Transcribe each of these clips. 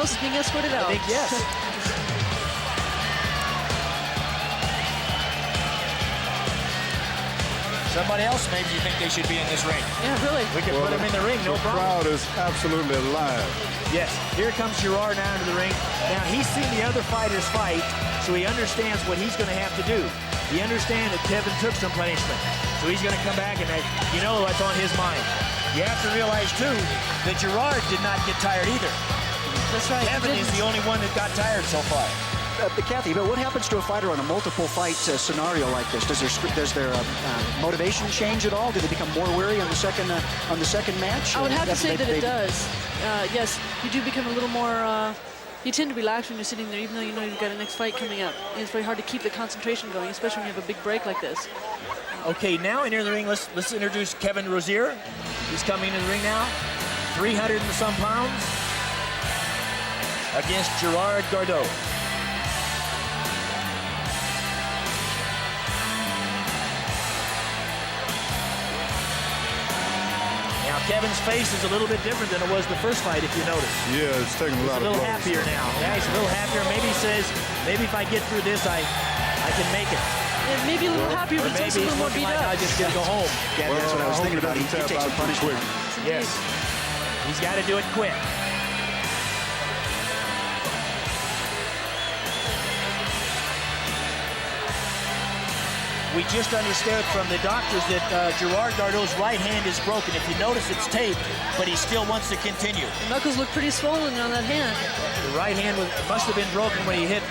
else is being escorted out. I think yes. Somebody else, maybe you think they should be in this ring. Yeah, really. We can put them in the ring, no problem. The crowd is absolutely alive. Yes, here comes Жерар now into the ring. Now, he's seen the other fighters fight, so he understands what he's going to have to do. He understands that Kevin took some punishment, so he's going to come back and you know what's on his mind. You have to realize, too, that Жерar did not get tired either. That's right. Kevin is the only one that got tired so far. Kathy, but what happens to a fighter on a multiple fight scenario like this? Does their motivation change at all? Do they become more weary on the second match? I would have to say that it does. Yes, you do become a little more. You tend to relax when you're sitting there, even though you know you've got a next fight coming up. And it's very hard to keep the concentration going, especially when you have a big break like this. Okay, now into the ring, let's introduce Kevin Rozье. He's coming into the ring now, 300 and some pounds, against Gordо. Now, Kevin's face is a little bit different than it was the first fight, if you notice. Yeah, it's taking a lot of blows. He's a little happier now. Yeah, he's a little happier. Maybe he says, maybe if I get through this, I can make it. Yeah, maybe a little happier, but it's also a little more beat up. I just get to go home. Yeah, that's what I was thinking about. He takes some punishment. Yes. He's got to do it quick. We just understood from the doctors that Gordo's right hand is broken. If you notice, it's taped, but he still wants to continue. The knuckles look pretty swollen on that hand. The right hand must have been broken when he hit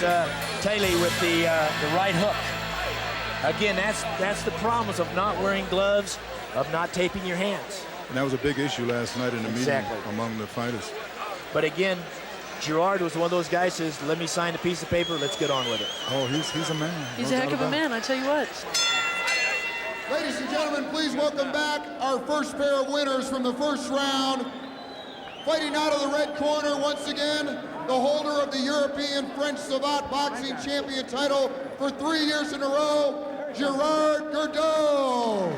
Taylor with the right hook. Again, that's the promise of not wearing gloves, of not taping your hands. And that was a big issue last night in the meeting among the fighters. But again, Жерар was one of those guys who says, let me sign a piece of paper, let's get on with it. Oh, he's a man. He's a heck of a man, I tell you what. Ladies and gentlemen, please welcome back our first pair of winners from the first round. Fighting out of the red corner once again, the holder of the European French Sawat boxing champion title for 3 years in a row, Жерар Gordo.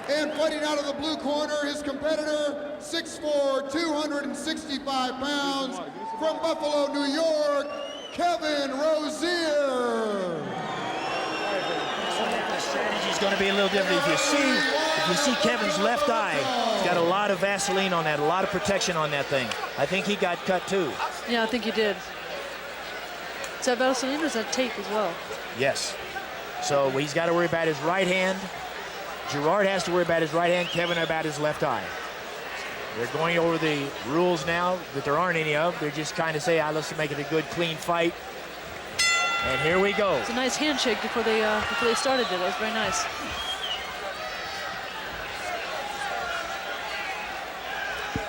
And fighting out of the blue corner, his competitor, 6'4", 265 pounds, from Buffalo, New York, Kevin Rozьe. The strategy is going to be a little different. If you see Kevin's left eye, he's got a lot of Vaseline on that, a lot of protection on that thing. I think he got cut too. Yeah, I think he did. Is that Vaseline or is that tape as well? Yes. So he's got to worry about his right hand. Жерар has to worry about his right hand, Kevin about his left eye. They're going over the rules now that there aren't any of. They're just kind of say, let's make it a good, clean fight. And here we go. It's a nice handshake before they started it. That was very nice.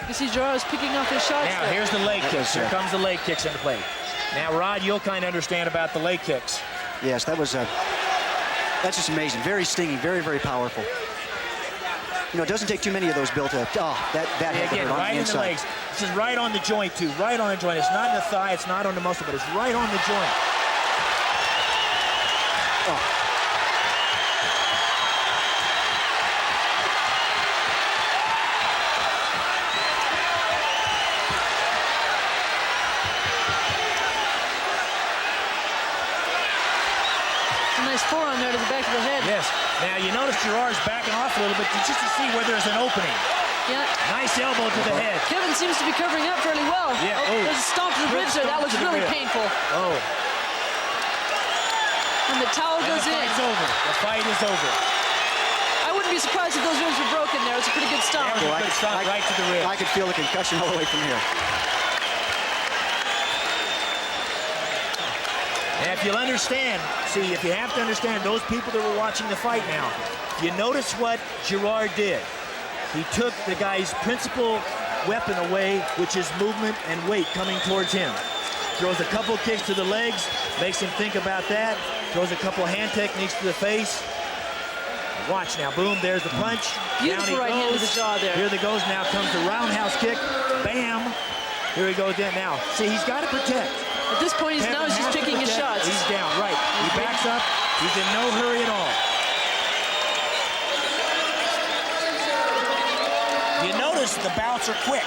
You see Жерar is picking off his shots now, there. here's the leg kicks. Here comes the leg kicks into play. Now, Rod, you'll kind of understand about the leg kicks. Yes, that's just amazing. Very stinging, very, very powerful. You know, it doesn't take too many of those built up. Oh, that again, hurt on right the in the inside. legs. This is right on the joint, too. Right on the joint. It's not in the thigh. It's not on the muscle, but it's right on the joint. Oh. Nice forearm there to the back of the head. Yes. Now, you notice Gerard's backing off a little bit just to see where there's an opening. Yeah. Nice elbow to the head. Kevin seems to be covering up fairly well. Yeah. Oh, there's a stomp to the ribs there. That was really painful. Oh. And the towel goes in. The fight's over. The fight is over. I wouldn't be surprised if those ribs were broken there. It's a pretty good stomp. That was a good stomp right to the ribs. I could feel the concussion all the way from here. And if you'll understand, if you have to understand, those people that were watching the fight now, you notice what Жерар did. He took the guy's principal weapon away, which is movement and weight coming towards him. Throws a couple kicks to the legs, makes him think about that. Throws a couple hand techniques to the face. Watch now, boom, there's the punch. Beautiful right hand to the jaw there. Here he goes, now comes the roundhouse kick. Bam. Here he goes then now. See, he's got to protect. At this point, he's just picking his shots. He's down, right. He backs up. He's in no hurry at all. You notice the bouts are quick.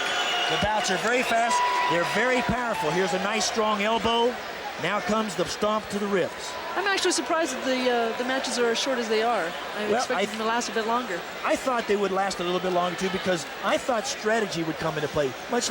The bouts are very fast. They're very powerful. Here's a nice strong elbow. Now comes the stomp to the ribs. I'm actually surprised that the matches are as short as they are. I expected them to last a bit longer. I thought they would last a little bit longer too, because I thought strategy would come into play, much like